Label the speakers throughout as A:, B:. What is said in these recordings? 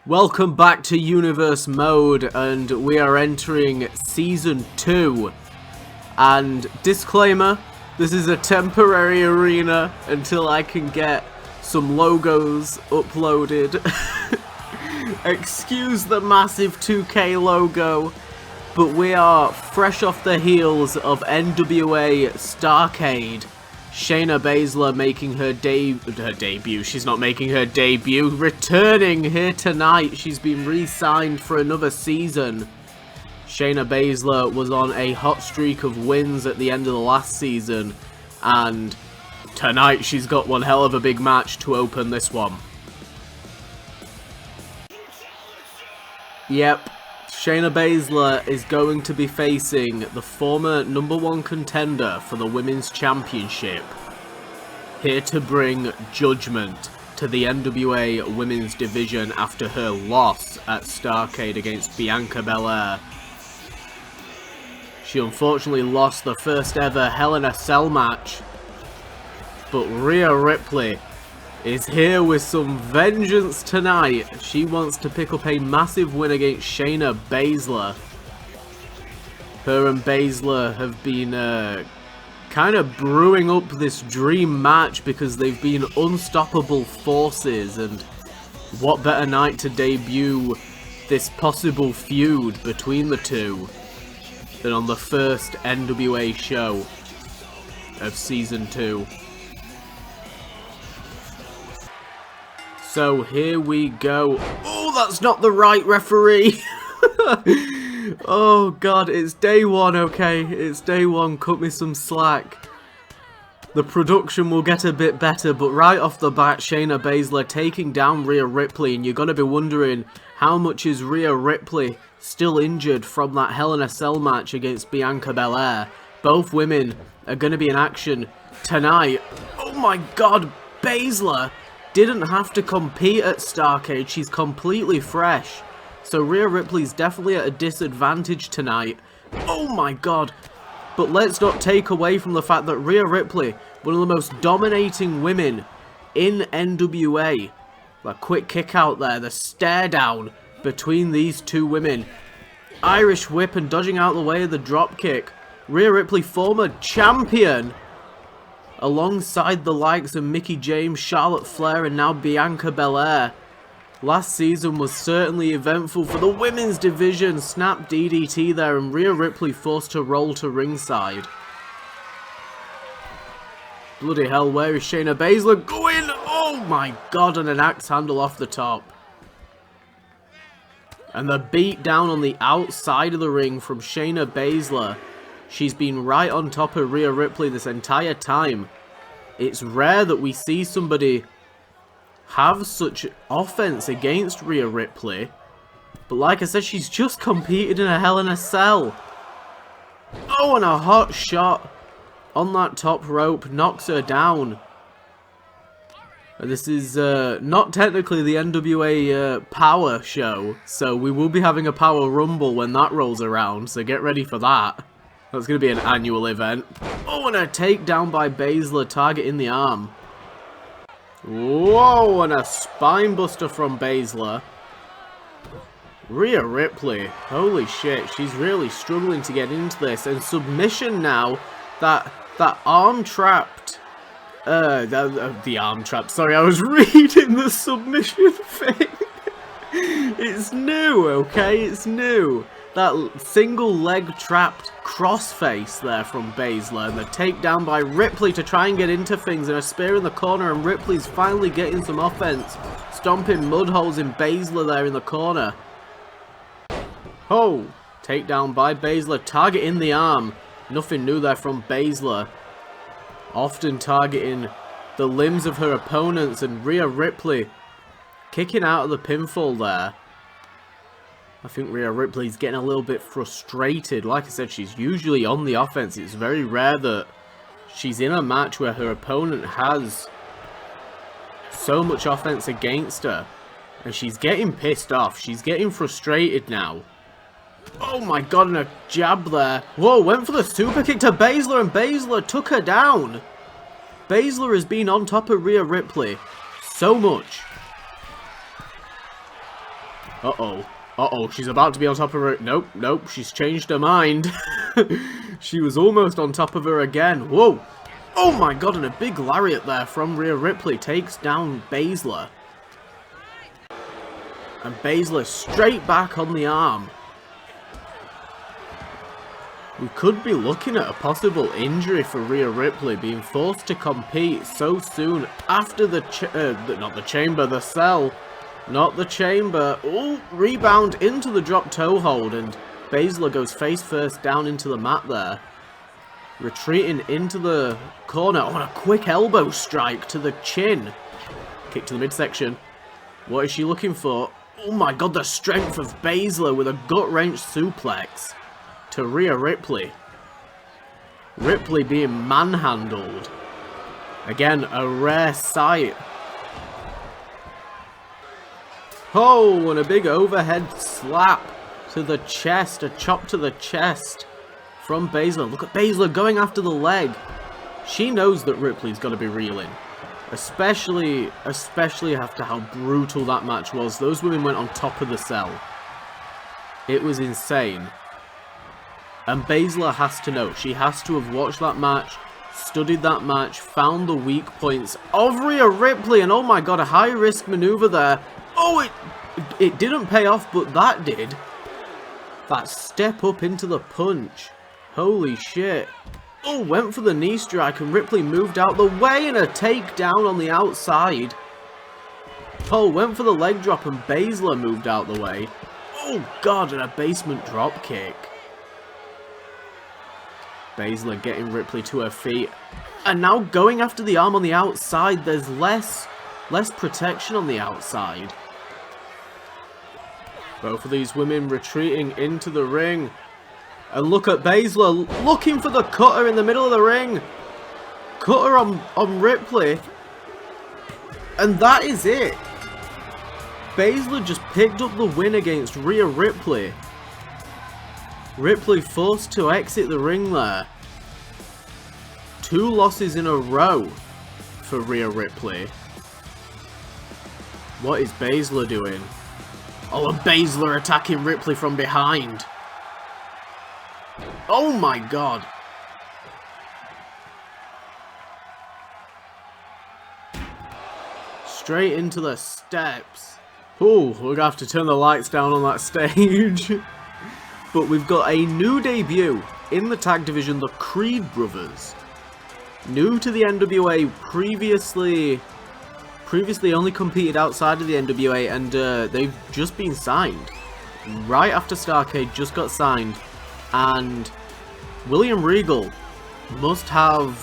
A: Welcome back to Universe Mode, and we are entering Season 2. And disclaimer, this is a temporary arena until I can get some logos uploaded. Excuse the massive 2K logo, but we are fresh off the heels of NWA Starrcade. Shayna Baszler making her debut. She's not making her debut. Returning here tonight. She's been re-signed for another season. Shayna Baszler was on a hot streak of wins at the end of the last season. And tonight she's got one hell of a big match to open this one. Yep. Shayna Baszler is going to be facing the former #1 contender for the Women's Championship. Here to bring judgment to the NWA Women's Division after her loss at Starrcade against Bianca Belair. She unfortunately lost the first ever Hell in a Cell match. But Rhea Ripley is here with some vengeance tonight. She wants to pick up a massive win against Shayna Baszler. Her and Baszler have been kind of brewing up this dream match because they've been unstoppable forces, and what better night to debut this possible feud between the two than on the first NWA show of Season 2. So here we go. Oh, that's not the right referee. Oh god, it's day one, okay? It's day one, cut me some slack. The production will get a bit better, but right off the bat, Shayna Baszler taking down Rhea Ripley, and you're gonna be wondering, how much is Rhea Ripley still injured from that Hell in a Cell match against Bianca Belair? Both women are gonna be in action tonight. Oh my god, Baszler didn't have to compete at Starrcade. She's completely fresh. So Rhea Ripley's definitely at a disadvantage tonight. Oh my god. But let's not take away from the fact that Rhea Ripley, one of the most dominating women in NWA. A quick kick out there, the stare down between these two women. Irish whip and dodging out the way of the drop kick. Rhea Ripley, former champion, alongside the likes of Mickie James, Charlotte Flair, and now Bianca Belair. Last season was certainly eventful for the women's division. Snap DDT there, and Rhea Ripley forced to roll to ringside. Bloody hell, where is Shayna Baszler going? Oh my god, and an axe handle off the top. And the beat down on the outside of the ring from Shayna Baszler. She's been right on top of Rhea Ripley this entire time. It's rare that we see somebody have such offense against Rhea Ripley. But like I said, she's just competed in a Hell in a Cell. Oh, and a hot shot on that top rope knocks her down. And this is not technically the NWA Power show, so we will be having a Power Rumble when that rolls around, so get ready for that. That's going to be an annual event. Oh, and a takedown by Baszler, targeting the arm. Whoa, and a spine buster from Baszler. Rhea Ripley, holy shit, she's really struggling to get into this. And submission now, that arm trapped. The arm trap, sorry, I was reading the submission thing. It's new, okay, it's new. That single leg trapped crossface there from Baszler, and the takedown by Ripley to try and get into things, and a spear in the corner, and Ripley's finally getting some offense, stomping mud holes in Baszler there in the corner. Oh, takedown by Baszler, targeting the arm. Nothing new there from Baszler. Often targeting the limbs of her opponents, and Rhea Ripley kicking out of the pinfall there. I think Rhea Ripley's getting a little bit frustrated. Like I said, she's usually on the offense. It's very rare that she's in a match where her opponent has so much offense against her. And she's getting pissed off. She's getting frustrated now. Oh my god, and a jab there. Whoa, went for the super kick to Baszler, and Baszler took her down. Baszler has been on top of Rhea Ripley so much. Uh-oh. Uh-oh, she's about to be on top of her. Nope, nope, she's changed her mind. She was almost on top of her again. Whoa. Oh my god, and a big lariat there from Rhea Ripley takes down Baszler. And Baszler straight back on the arm. We could be looking at a possible injury for Rhea Ripley, being forced to compete so soon after the cell. Not the chamber. Oh, rebound into the drop toe hold, and Baszler goes face first down into the mat there. Retreating into the corner on a quick elbow strike to the chin. Kick to the midsection. What is she looking for? Oh my god, the strength of Baszler with a gut-wrench suplex to Rhea Ripley. Ripley being manhandled. Again, a rare sight. Oh, and a big overhead slap to the chest, a chop to the chest from Baszler. Look at Baszler going after the leg. She knows that Ripley's got to be reeling. Especially after how brutal that match was. Those women went on top of the cell. It was insane. And Baszler has to know. She has to have watched that match, studied that match, found the weak points of Rhea Ripley, and oh my god, a high-risk maneuver there. Oh, it didn't pay off, but that did. That step up into the punch. Holy shit. Oh, went for the knee strike, and Ripley moved out the way in a takedown on the outside. Oh, went for the leg drop, and Baszler moved out the way. Oh god, and a basement drop kick. Baszler getting Ripley to her feet. And now going after the arm on the outside. There's less protection on the outside. Both of these women retreating into the ring. And look at Baszler looking for the cutter in the middle of the ring. Cutter on Ripley. And that is it. Baszler just picked up the win against Rhea Ripley. Ripley forced to exit the ring there. 2 losses in a row for Rhea Ripley. What is Baszler doing? Oh, and Baszler attacking Ripley from behind. Oh my god. Straight into the steps. Ooh, we're going to have to turn the lights down on that stage. But we've got a new debut in the tag division, the Creed brothers. New to the NWA, previously only competed outside of the NWA, and they've just been signed. Right after Starrcade, just got signed. And William Regal must have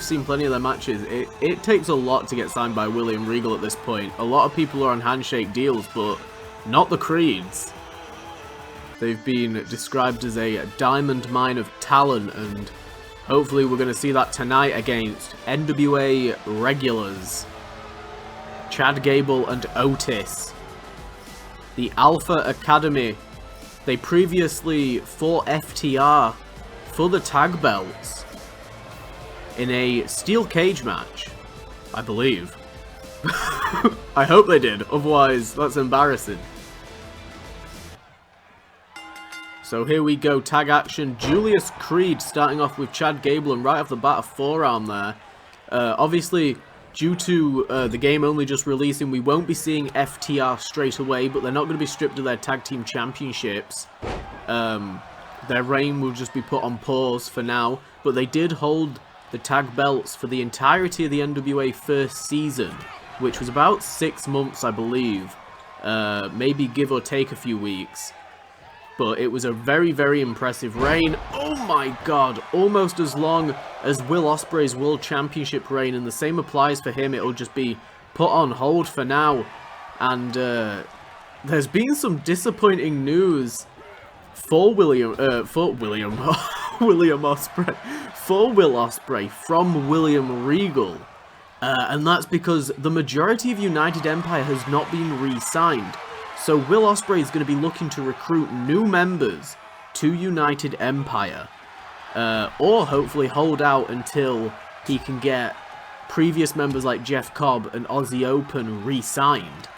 A: seen plenty of their matches. It takes a lot to get signed by William Regal at this point. A lot of people are on handshake deals, but not the Creeds. They've been described as a diamond mine of talent, and hopefully we're going to see that tonight against NWA regulars Chad Gable and Otis. The Alpha Academy. They previously fought FTR for the tag belts in a steel cage match, I believe. I hope they did, otherwise that's embarrassing. So here we go, tag action. Julius Creed starting off with Chad Gable, and right off the bat a forearm there. Obviously, due to the game only just releasing, we won't be seeing FTR straight away, but they're not going to be stripped of their tag team championships. Their reign will just be put on pause for now, but they did hold the tag belts for the entirety of the NWA first season, which was about 6 months, I believe. Maybe give or take a few weeks. But it was a very, very impressive reign. Oh my god, almost as long as Will Ospreay's World Championship reign, and the same applies for him. It'll just be put on hold for now. And there's been some disappointing news for William Ospreay, for Will Ospreay from William Regal. And that's because the majority of United Empire has not been re-signed. So Will Ospreay is going to be looking to recruit new members to United Empire. Or hopefully hold out until he can get previous members like Jeff Cobb and Aussie Open re-signed.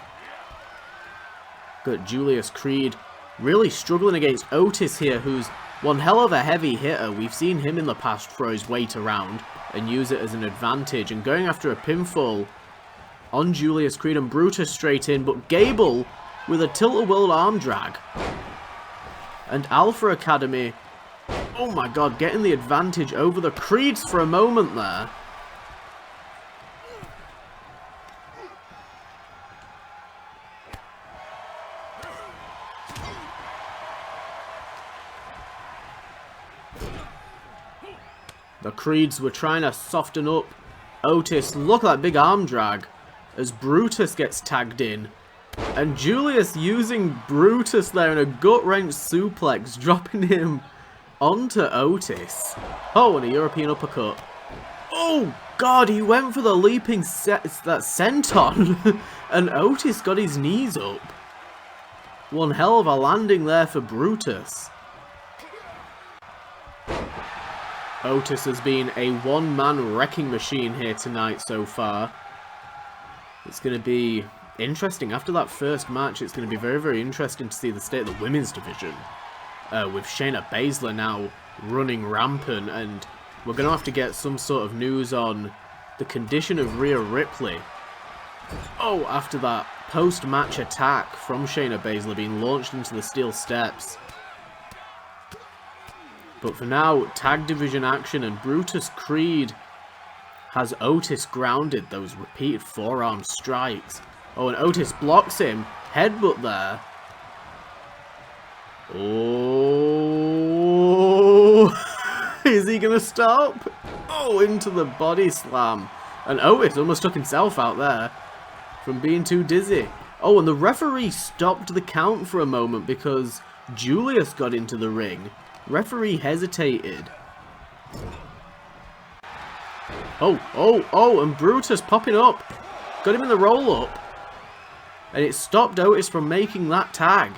A: Got Julius Creed really struggling against Otis here, who's one hell of a heavy hitter. We've seen him in the past throw his weight around and use it as an advantage. And going after a pinfall on Julius Creed, and Brutus straight in, but Gable with a tilt-a-whirl arm drag. And Alpha Academy, oh my god, getting the advantage over the Creeds for a moment there. The Creeds were trying to soften up Otis. Look at that big arm drag as Brutus gets tagged in. And Julius using Brutus there in a gut-wrench suplex, dropping him onto Otis. Oh, and a European uppercut. Oh, God, he went for the leaping that senton. And Otis got his knees up. One hell of a landing there for Brutus. Otis has been a one-man wrecking machine here tonight so far. It's going to be interesting. After that first match, it's going to be very, very interesting to see the state of the women's division. With Shayna Baszler now running rampant, and we're going to have to get some sort of news on the condition of Rhea Ripley. Oh, after that post-match attack from Shayna Baszler being launched into the steel steps. But for now, tag division action, and Brutus Creed has Otis grounded. Those repeated forearm strikes. Oh, and Otis blocks him. Headbutt there. Oh, is he going to stop? Oh, into the body slam. And Otis almost took himself out there from being too dizzy. Oh, and the referee stopped the count for a moment because Julius got into the ring. Referee hesitated. Oh, and Brutus popping up. Got him in the roll-up. And it stopped Otis from making that tag.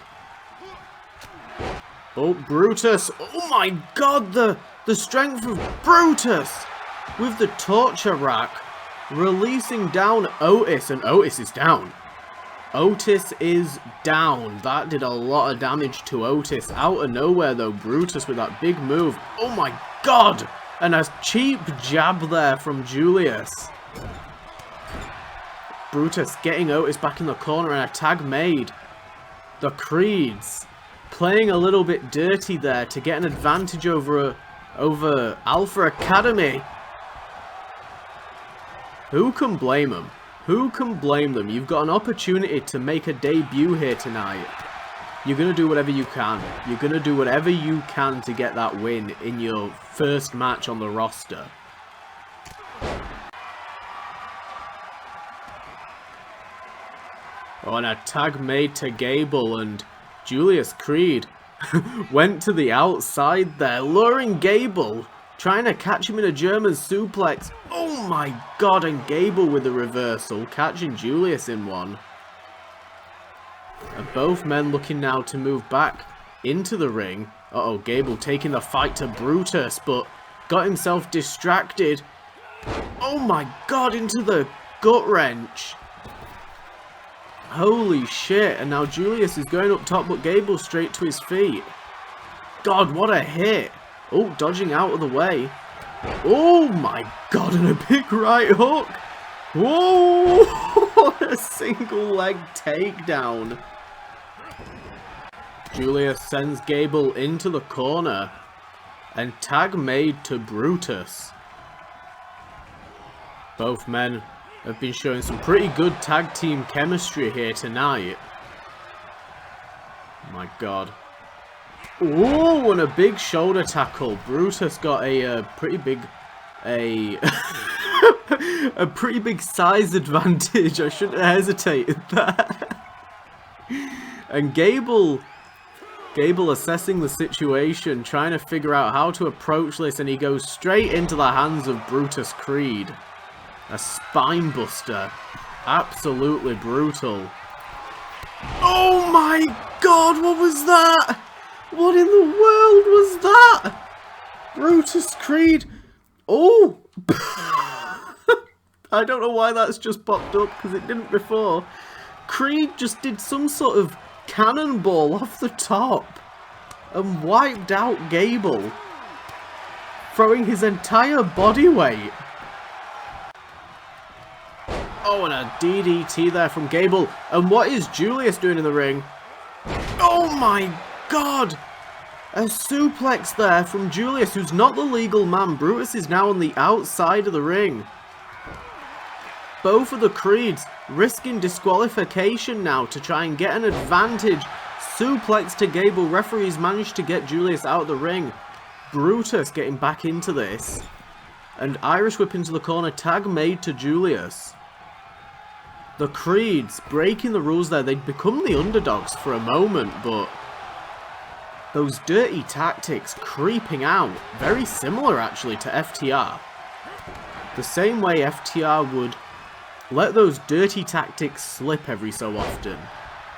A: Oh, Brutus. Oh my god, the strength of Brutus. With the torture rack. Releasing down Otis. And Otis is down. Otis is down. That did a lot of damage to Otis. Out of nowhere though, Brutus with that big move. Oh my god! And a cheap jab there from Julius. Brutus getting Otis back in the corner and a tag made. The Creeds playing a little bit dirty there to get an advantage over Alpha Academy. Who can blame them? Who can blame them? You've got an opportunity to make a debut here tonight. You're going to do whatever you can. You're going to do whatever you can to get that win in your first match on the roster. Oh, and a tag made to Gable, and Julius Creed went to the outside there, luring Gable. Trying to catch him in a German suplex. Oh my god, and Gable with the reversal. Catching Julius in one. And both men looking now to move back into the ring. Uh-oh, Gable taking the fight to Brutus, but got himself distracted. Oh my god, into the gut wrench. Holy shit, and now Julius is going up top, but Gable straight to his feet. God, what a hit. Oh, dodging out of the way. Oh my god, and a big right hook. Whoa, what a single leg takedown. Julius sends Gable into the corner. And tag made to Brutus. Both men have been showing some pretty good tag team chemistry here tonight. My god. Ooh, and a big shoulder tackle. Brutus got a pretty big, a pretty big size advantage. I shouldn't have hesitated there. And Gable assessing the situation, trying to figure out how to approach this, and he goes straight into the hands of Brutus Creed. A spine buster. Absolutely brutal. Oh my god, what was that? What in the world was that? Brutus Creed. Oh. I don't know why that's just popped up, because it didn't before. Creed just did some sort of cannonball off the top and wiped out Gable, throwing his entire body weight. Oh, and a DDT there from Gable. And what is Julius doing in the ring? Oh my god! A suplex there from Julius, who's not the legal man. Brutus is now on the outside of the ring. Both of the Creeds risking disqualification now to try and get an advantage. Suplex to Gable. Referees managed to get Julius out of the ring. Brutus getting back into this. And Irish whip into the corner. Tag made to Julius. The Creeds breaking the rules there. They'd become the underdogs for a moment, but those dirty tactics creeping out. Very similar actually to FTR. The same way FTR would let those dirty tactics slip every so often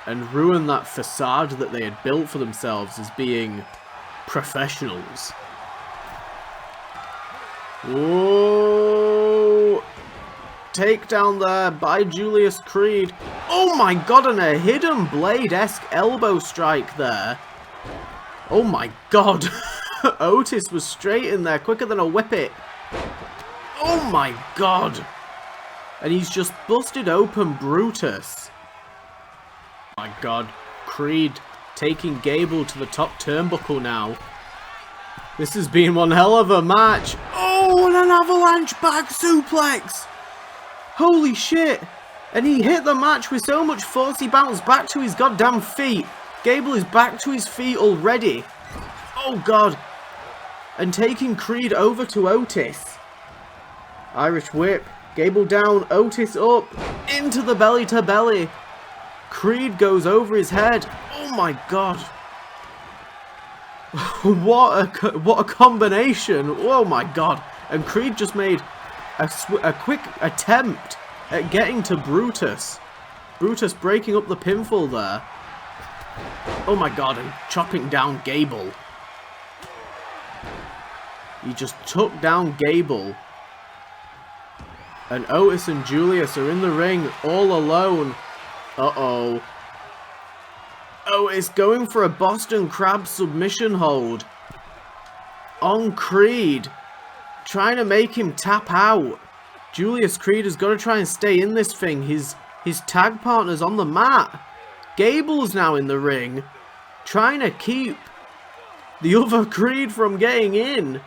A: and ruin that facade that they had built for themselves as being professionals. Whoa! Takedown there by Julius Creed. Oh my god, and a hidden blade-esque elbow strike there. Oh my god. Otis was straight in there, quicker than a whippet. Oh my god. And he's just busted open Brutus. Oh my god. Creed taking Gable to the top turnbuckle now. This has been one hell of a match. Oh, and an avalanche back suplex. Holy shit. And he hit the match with so much force he bounced back to his goddamn feet. Gable is back to his feet already. Oh god. And taking Creed over to Otis. Irish whip. Gable down. Otis up. Into the belly to belly. Creed goes over his head. Oh my god. What a combination. Oh my god. And Creed just made a quick attempt at getting to Brutus. Brutus breaking up the pinfall there. Oh my god, and chopping down Gable. He just took down Gable. And Otis and Julius are in the ring all alone. Uh-oh. Otis going for a Boston Crab submission hold on Creed. Trying to make him tap out. Julius Creed has got to try and stay in this thing. His tag partner's on the mat. Gable's now in the ring. Trying to keep the other Creed from getting in.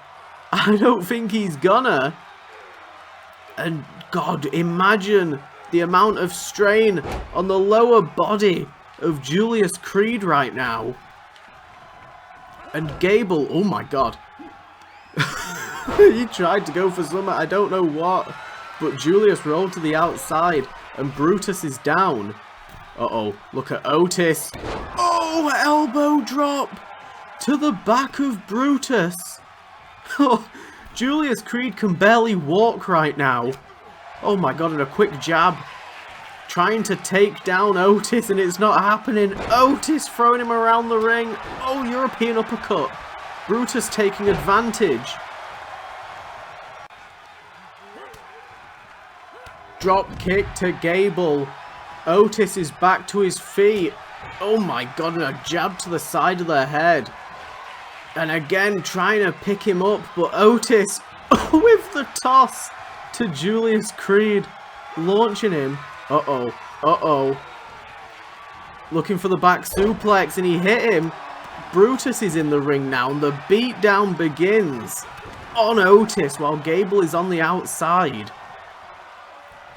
A: I don't think he's gonna. And god, imagine the amount of strain on the lower body of Julius Creed right now. And Gable, oh my god. He tried to go for something, I don't know what. But Julius rolled to the outside and Brutus is down. Uh-oh, look at Otis. Oh, elbow drop to the back of Brutus. Oh, Julius Creed can barely walk right now. Oh my god, and a quick jab. Trying to take down Otis and it's not happening. Otis throwing him around the ring. Oh, European uppercut. Brutus taking advantage. Drop kick to Gable. Otis is back to his feet. Oh my god, and a jab to the side of the head. And again, trying to pick him up, but Otis with the toss to Julius Creed. Launching him. Uh-oh. Uh-oh. Looking for the back suplex, and he hit him. Brutus is in the ring now, and the beatdown begins on Otis while Gable is on the outside.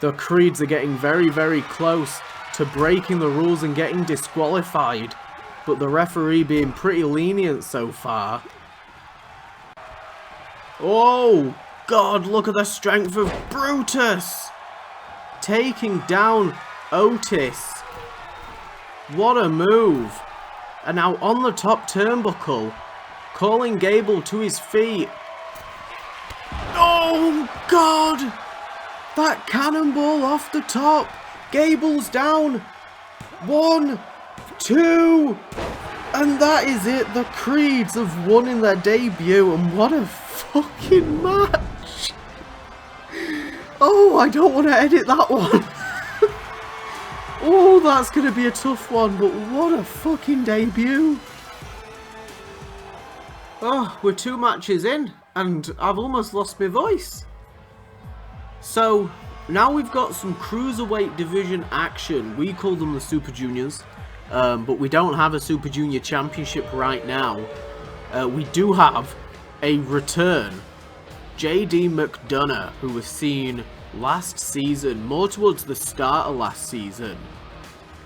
A: The Creeds are getting very, very close to breaking the rules and getting disqualified, but the referee being pretty lenient so far. Oh, God, look at the strength of Brutus! Taking down Otis. What a move. And now on the top turnbuckle, calling Gable to his feet. Oh, God! That cannonball off the top. Gable's down. 1, 2. And that is it. The Creeds have won in their debut. And what a fucking match. Oh, I don't want to edit that one. Oh, that's going to be a tough one, but what a fucking debut. Oh, we're 2 matches in, and I've almost lost my voice. So, now we've got some Cruiserweight division action. We call them the Super Juniors, but we don't have a Super Junior Championship right now. We do have a return. JD McDonough, who was seen last season, more towards the start of last season.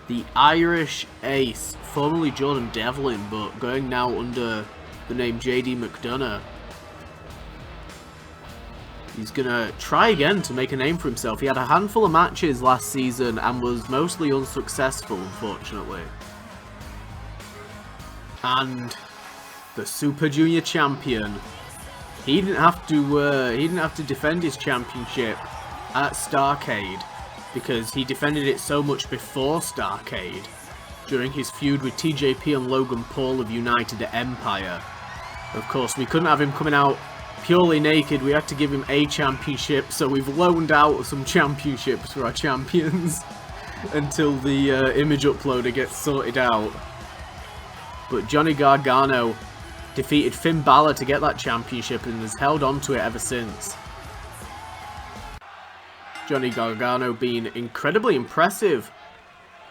A: The Irish Ace, formerly Jordan Devlin, but going now under the name JD McDonough. He's gonna try again to make a name for himself. He had a handful of matches last season and was mostly unsuccessful, unfortunately. And the Super Junior champion, he didn't have to defend his championship at Starrcade, because he defended it so much before Starrcade during his feud with TJP and Logan Paul of United Empire. Of course, we couldn't have him coming out purely naked. We had to give him a championship, so we've loaned out some championships for our champions until the image uploader gets sorted out. But Johnny Gargano defeated Finn Balor to get that championship and has held on to it ever since. Johnny Gargano being incredibly impressive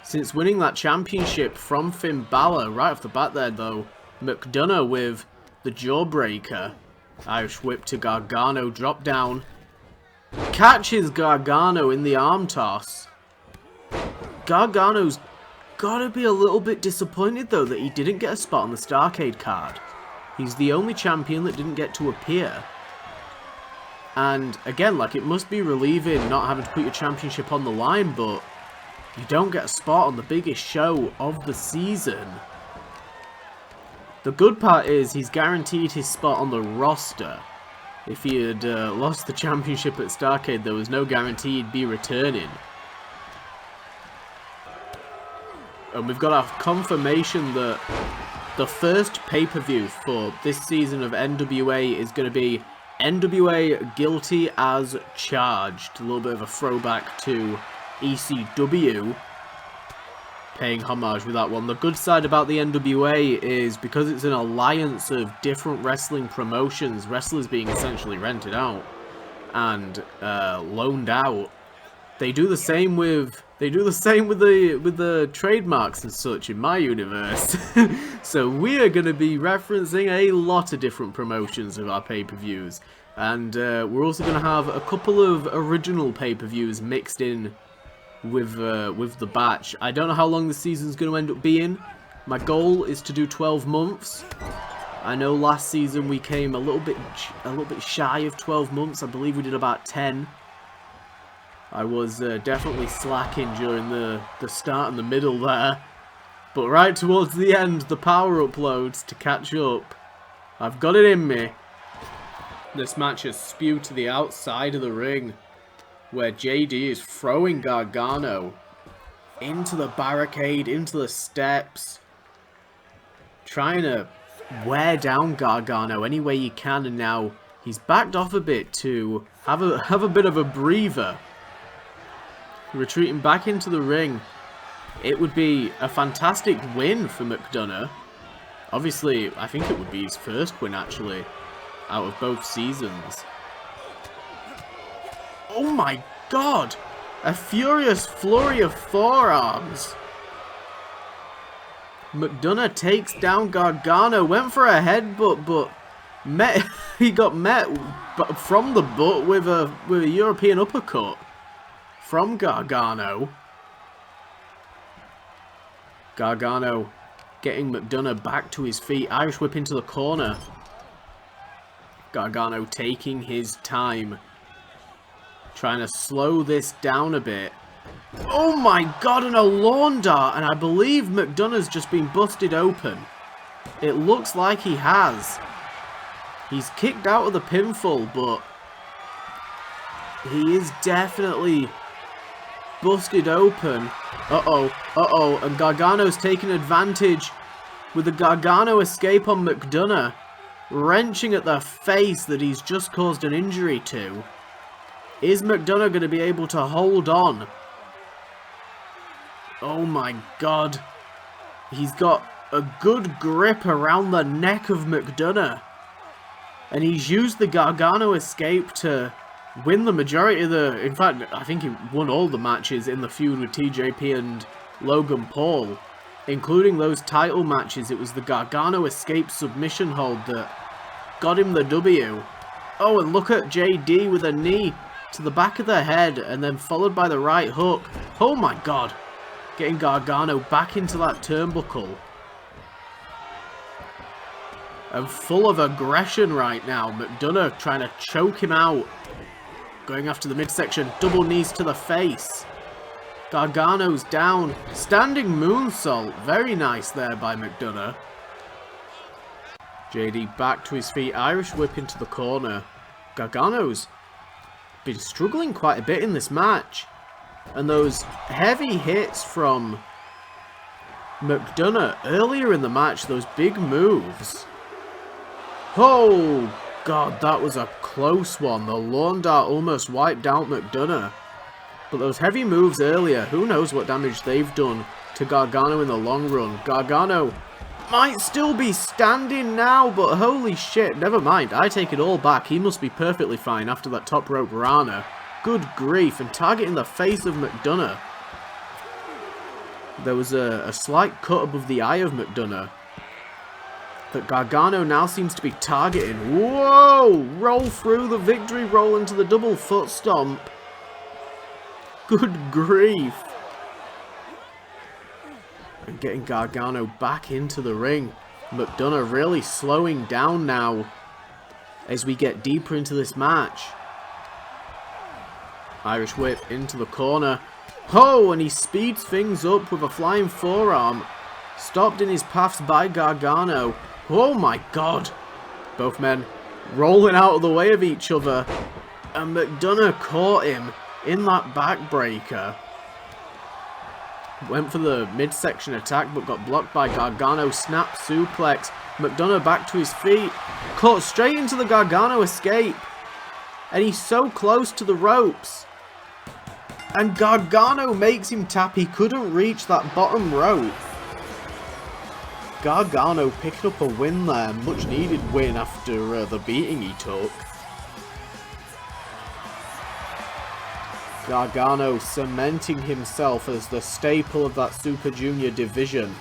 A: since winning that championship from Finn Balor. Right off the bat there though, McDonough with the jawbreaker. Irish whip to Gargano, drop down. Catches Gargano in the arm toss. Gargano's gotta be a little bit disappointed though that he didn't get a spot on the Starrcade card. He's the only champion that didn't get to appear. And again, like, it must be relieving not having to put your championship on the line, but you don't get a spot on the biggest show of the season. The good part is he's guaranteed his spot on the roster. If he had lost the championship at Starrcade, there was no guarantee he'd be returning. And we've got our confirmation that the first pay-per-view for this season of NWA is going to be NWA Guilty as Charged. A little bit of a throwback to ECW, paying homage with that one. The good side about the NWA is because it's an alliance of different wrestling promotions, wrestlers being essentially rented out and loaned out. They do the same with the trademarks and such in my universe. So we are going to be referencing a lot of different promotions of our pay-per-views, and we're also going to have a couple of original pay-per-views mixed in with the batch. I don't know how long the season's going to end up being. My goal is to do 12 months. I know last season we came a little bit shy of 12 months. I believe we did about 10. I was definitely slacking during the start and the middle there. But right towards the end, the power uploads to catch up. I've got it in me. This match is spewed to the outside of the ring, where JD is throwing Gargano into the barricade, into the steps, trying to wear down Gargano any way he can, and now he's backed off a bit to have a bit of a breather. Retreating back into the ring. It would be a fantastic win for McDonough. Obviously, I think it would be his first win, actually, out of both seasons. Oh my god! A furious flurry of forearms. McDonough takes down Gargano, went for a headbutt, but he got met from the butt with a European uppercut from Gargano. Gargano getting McDonough back to his feet. Irish whip into the corner. Gargano taking his time, trying to slow this down a bit. Oh my god, and a lawn dart, and I believe McDonough's just been busted open. It looks like he has. He's kicked out of the pinfall, but he is definitely busted open. Uh-oh, and Gargano's taking advantage with the Gargano escape on McDonough, wrenching at the face that he's just caused an injury to. Is McDonough going to be able to hold on? Oh my god. He's got a good grip around the neck of McDonough. And he's used the Gargano escape to win the majority of the... In fact, I think he won all the matches in the feud with TJP and Logan Paul. Including those title matches, it was the Gargano escape submission hold that got him the W. Oh, and look at JD with a knee to the back of the head and then followed by the right hook. Oh my god. Getting Gargano back into that turnbuckle. And full of aggression right now. McDonough trying to choke him out. Going after the midsection. Double knees to the face. Gargano's down. Standing moonsault. Very nice there by McDonough. JD back to his feet. Irish whip into the corner. Gargano's been struggling quite a bit in this match. And those heavy hits from McDonough earlier in the match. Those big moves. Oh, God, that was a close one. The lawn dart almost wiped out McDonough. But those heavy moves earlier, who knows what damage they've done to Gargano in the long run. Gargano might still be standing now, but holy shit, never mind. I take it all back. He must be perfectly fine after that top rope Rana. Good grief, and targeting the face of McDonough. There was a slight cut above the eye of McDonough that Gargano now seems to be targeting. Whoa! Roll through the victory roll into the double foot stomp. Good grief. And getting Gargano back into the ring. McDonough really slowing down now as we get deeper into this match. Irish whip into the corner. Oh, and he speeds things up with a flying forearm. Stopped in his paths by Gargano. Oh my god. Both men rolling out of the way of each other. And McDonough caught him in that backbreaker. Went for the midsection attack but got blocked by Gargano. Snap suplex. McDonough back to his feet. Caught straight into the Gargano escape. And he's so close to the ropes. And Gargano makes him tap. He couldn't reach that bottom rope. Gargano picking up a win there. Much needed win after the beating he took. Gargano cementing himself as the staple of that Super Junior division.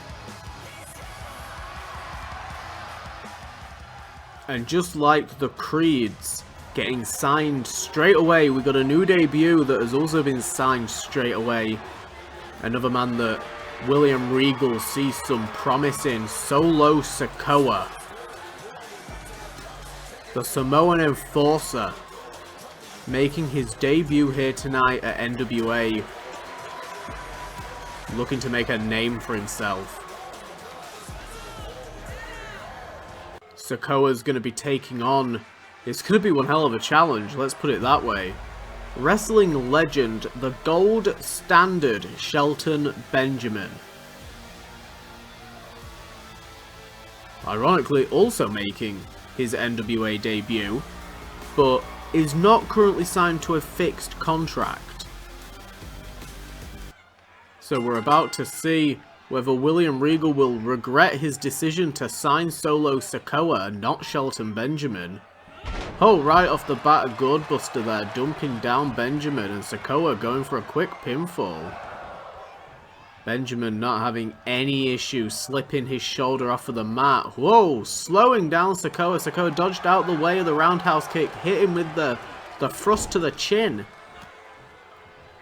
A: And just like the Creeds getting signed straight away, we got a new debut that has also been signed straight away. Another man that William Regal sees some promise in, Solo Sikoa. The Samoan Enforcer, making his debut here tonight at NWA. Looking to make a name for himself. Sikoa's going to be taking on... It's going to be one hell of a challenge, let's put it that way. Wrestling legend, the gold standard Shelton Benjamin. Ironically, also making his NWA debut, but is not currently signed to a fixed contract. So we're about to see whether William Regal will regret his decision to sign Solo Sikoa and not Shelton Benjamin. Oh, right off the bat, a Gourdbuster there, dumping down Benjamin, and Sikoa going for a quick pinfall. Benjamin not having any issue slipping his shoulder off of the mat. Whoa, slowing down Sikoa. Sikoa dodged out the way of the roundhouse kick, hit him with the thrust to the chin.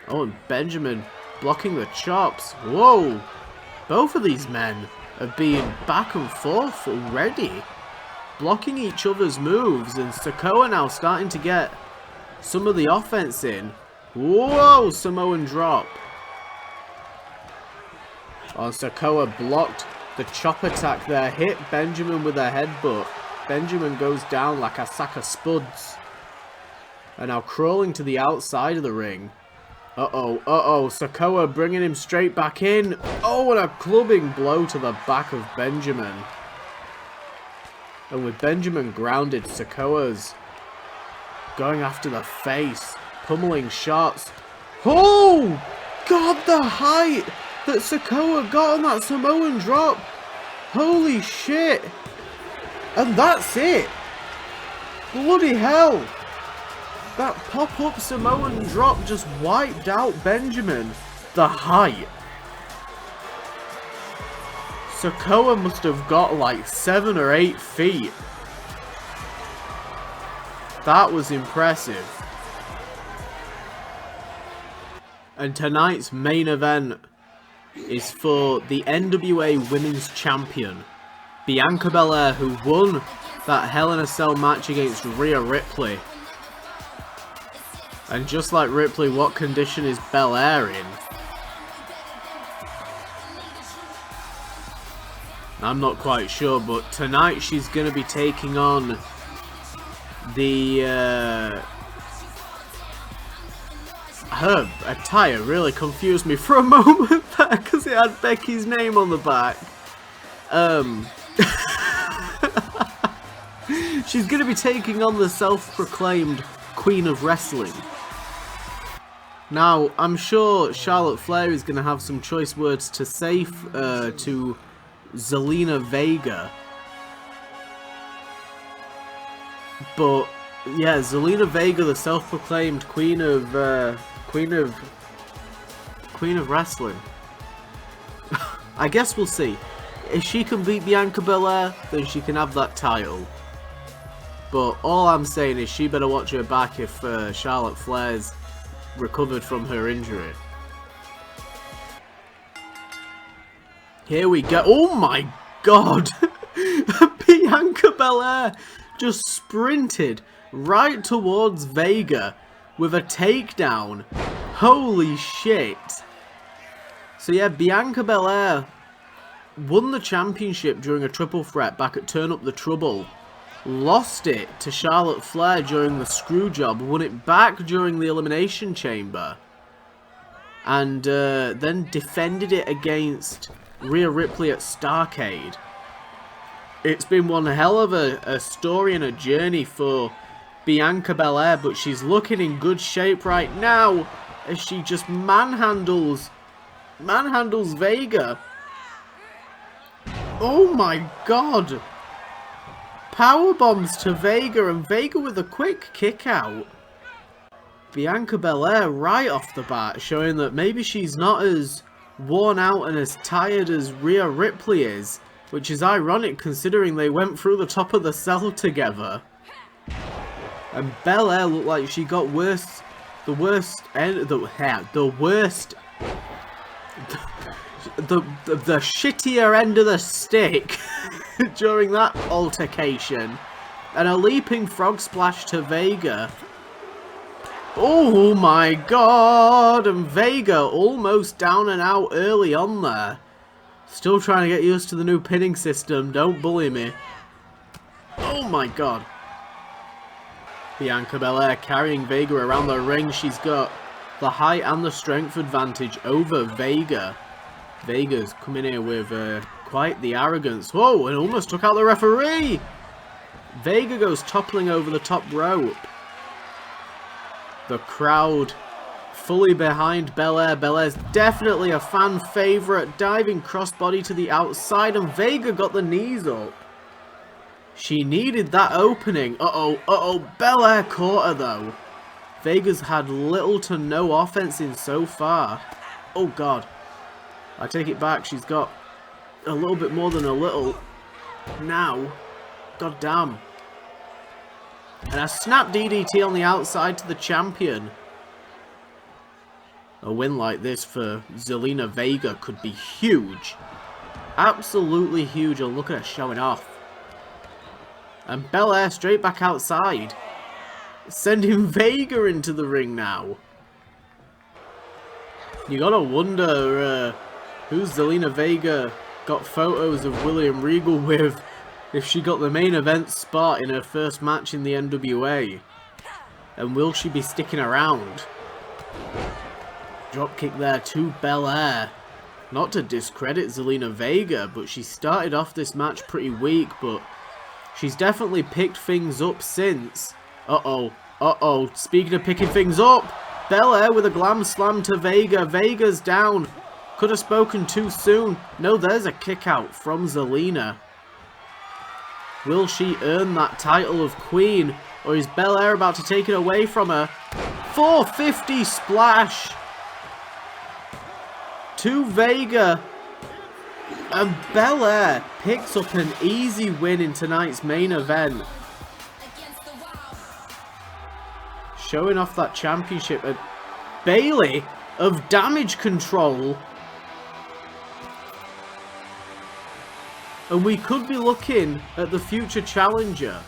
A: Oh, and Benjamin blocking the chops. Whoa, both of these men are being back and forth already. Blocking each other's moves, and Sikoa now starting to get some of the offense in. Whoa, Samoan drop. Oh, Sikoa blocked the chop attack there, hit Benjamin with a headbutt. Benjamin goes down like a sack of spuds. And now crawling to the outside of the ring. Uh-oh, Sikoa bringing him straight back in. Oh, and a clubbing blow to the back of Benjamin. And with Benjamin grounded, Sikoa's going after the face, pummeling shots. Oh, God, the height that Sikoa got on that Samoan drop. Holy shit. And that's it. Bloody hell. That pop-up Samoan drop just wiped out Benjamin. The height. Sikoa must have got like 7 or 8 feet. That was impressive. And tonight's main event is for the NWA Women's Champion, Bianca Belair, who won that Hell in a Cell match against Rhea Ripley. And just like Ripley, what condition is Belair in? I'm not quite sure, but tonight she's going to be taking on the... her attire really confused me for a moment there because it had Becky's name on the back. She's going to be taking on the self-proclaimed Queen of Wrestling. Now, I'm sure Charlotte Flair is going to have some choice words to say to Zelina Vega. But yeah, Zelina Vega, the self-proclaimed Queen of Wrestling. I guess we'll see. If she can beat Bianca Belair, then she can have that title. But all I'm saying is she better watch her back if Charlotte Flair's recovered from her injury. Here we go. Oh my god! Bianca Belair just sprinted right towards Vega with a takedown. Holy shit. So yeah, Bianca Belair won the championship during a triple threat back at Turn Up the Trouble. Lost it to Charlotte Flair during the Screwjob. Won it back during the Elimination Chamber. And then defended it against Rhea Ripley at Starrcade. It's been one hell of a story and a journey for Bianca Belair, but she's looking in good shape right now as she just manhandles Vega. Oh my god. Power bombs to Vega, and Vega with a quick kick out. Bianca Belair right off the bat, showing that maybe she's not as worn out and as tired as Rhea Ripley is, which is ironic considering they went through the top of the cell together. And Belair looked like she got the shittier end of the stick during that altercation. And a leaping frog splash to Vega. Oh my god! And Vega almost down and out early on there. Still trying to get used to the new pinning system, don't bully me. Oh my god. Bianca Belair carrying Vega around the ring. She's got the height and the strength advantage over Vega. Vega's coming here with quite the arrogance. Whoa, and almost took out the referee! Vega goes toppling over the top rope. The crowd fully behind Belair. Belair's definitely a fan favourite. Diving crossbody to the outside, and Vega got the knees up. She needed that opening. Belair caught her though. Vega's had little to no offense in so far. Oh god. I take it back, she's got a little bit more than a little now. God damn. And a snap DDT on the outside to the champion. A win like this for Zelina Vega could be huge. Absolutely huge, and look at her showing off. And Belair straight back outside. Sending Vega into the ring now. You gotta wonder who Zelina Vega got photos of William Regal with if she got the main event spot in her first match in the NWA. And will she be sticking around? Dropkick there to Belair. Not to discredit Zelina Vega, but she started off this match pretty weak, but she's definitely picked things up since. Speaking of picking things up, Belair with a glam slam to Vega. Vega's down. Could have spoken too soon. No, there's a kick out from Zelina. Will she earn that title of Queen? Or is Belair about to take it away from her? 450 splash to Vega. And Belair picks up an easy win in tonight's main event. Showing off that championship. And Bayley of Damage Control. And we could be looking at the future challenger.